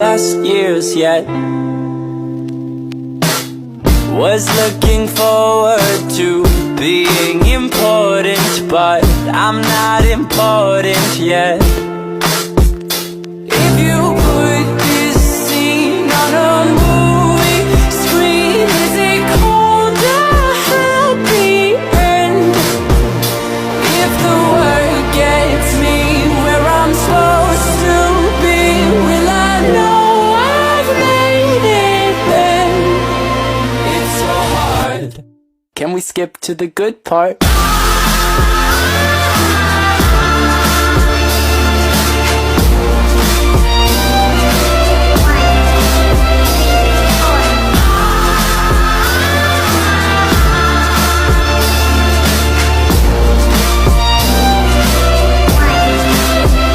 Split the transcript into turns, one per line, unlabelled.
last years yet. Was looking forward to being important, but I'm not important yet. If you put this scene on a movie screen, is it called a happy end? If the word gets me where I'm supposed to be, will I know I've made it then? It's so hard. Can we skip to the good part?